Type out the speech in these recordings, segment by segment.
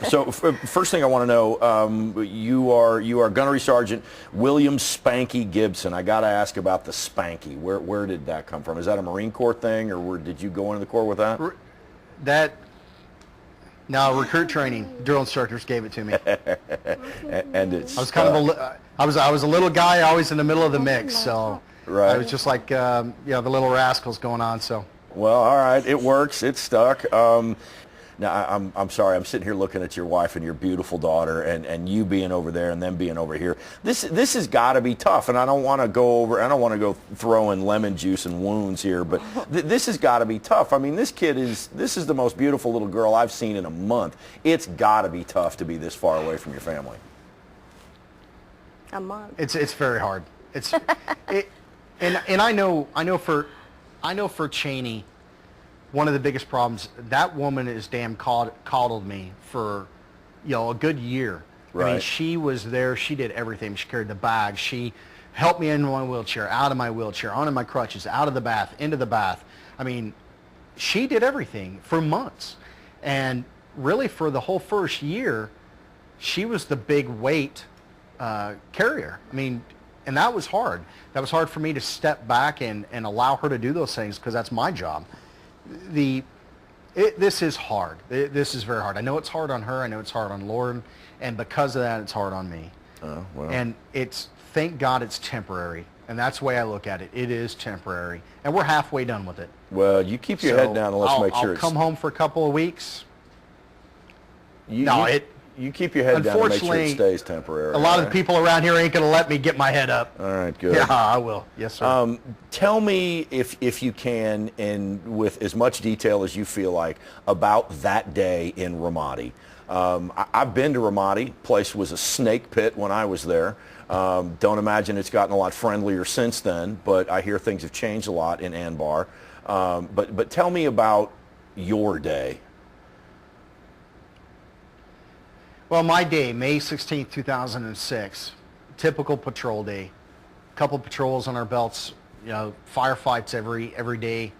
So first thing I want to know, you are Gunnery Sergeant William Spanky Gibson. I got to ask about the Spanky. Where did that come from? Is that a Marine Corps thing, or did you go into the Corps with that? No, recruit training. Drill instructors gave it to me. And it's I was kind of I was a little guy, always in the middle of the mix. So right. I was just like the little rascals going on. So well, all right, it works. It's stuck. Now, I'm sorry, I'm sitting here looking at your wife and your beautiful daughter and you being over there and them being over here. This has got to be tough, and I don't want to go throwing lemon juice and wounds here, but this has got to be tough. I mean, this is the most beautiful little girl I've seen in a month. It's got to be tough to be this far away from your family. A month. It's very hard. And I know for Chaney, one of the biggest problems, that woman is damn coddled me for, a good year. Right. I mean, she was there. She did everything. She carried the bag. She helped me into my wheelchair, out of my wheelchair, onto my crutches, out of the bath, into the bath. I mean, she did everything for months. And really for the whole first year, she was the big weight carrier. I mean, and that was hard. That was hard for me to step back and allow her to do those things because that's my job. This is hard. This is very hard. I know it's hard on her. I know it's hard on Lauren, and because of that, it's hard on me. Oh, well. And thank God it's temporary, and that's the way I look at it. It is temporary, and we're halfway done with it. Well, you keep your head down and let's make sure I'll come home for a couple of weeks. You keep your head down and make sure it stays temporary. A lot of the people around here ain't going to let me get my head up. All right, good. Yeah, I will. Yes, sir. Tell me, if you can, and with as much detail as you feel like, about that day in Ramadi. I've been to Ramadi. Place was a snake pit when I was there. Don't imagine it's gotten a lot friendlier since then, but I hear things have changed a lot in Anbar. But tell me about your day. Well, my day, May 16th, 2006, typical patrol day. Couple patrols on our belts, firefights every day.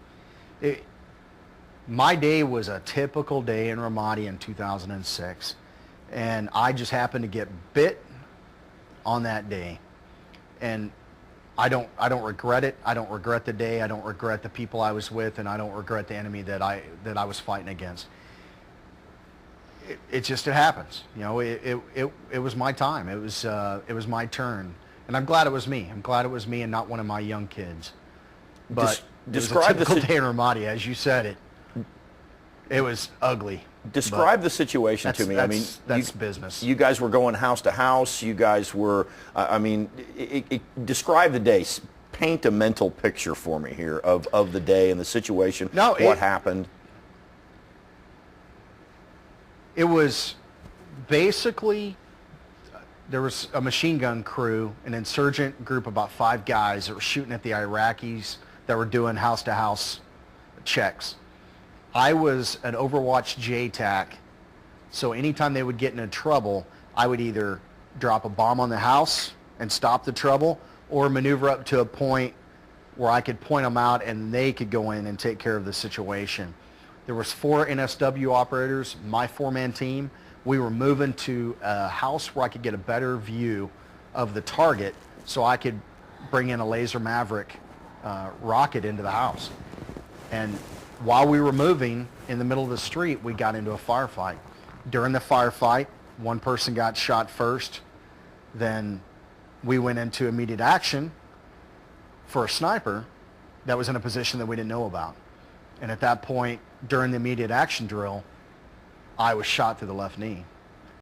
My day was a typical day in Ramadi in 2006, and I just happened to get bit on that day. And I don't regret it. I don't regret the day. I don't regret the people I was with, and I don't regret the enemy that I was fighting against. It happens. It was my time. It was my turn, and I'm glad it was me. I'm glad it was me and not one of my young kids. But describe it was a typical day in Ramadi, as you said. It was ugly. Describe the situation to me. That's business. You guys were going house to house. You guys were. Describe the day. Paint a mental picture for me here of the day and the situation. What happened? It was basically, there was a machine gun crew, an insurgent group, about 5 guys that were shooting at the Iraqis that were doing house-to-house checks. I was an Overwatch JTAC, so anytime they would get into trouble, I would either drop a bomb on the house and stop the trouble, or maneuver up to a point where I could point them out and they could go in and take care of the situation. There was 4 NSW operators, my 4-man team. We were moving to a house where I could get a better view of the target so I could bring in a Laser Maverick rocket into the house. And while we were moving in the middle of the street, we got into a firefight. During the firefight, one person got shot first. Then we went into immediate action for a sniper that was in a position that we didn't know about. And at that point, during the immediate action drill, I was shot through the left knee.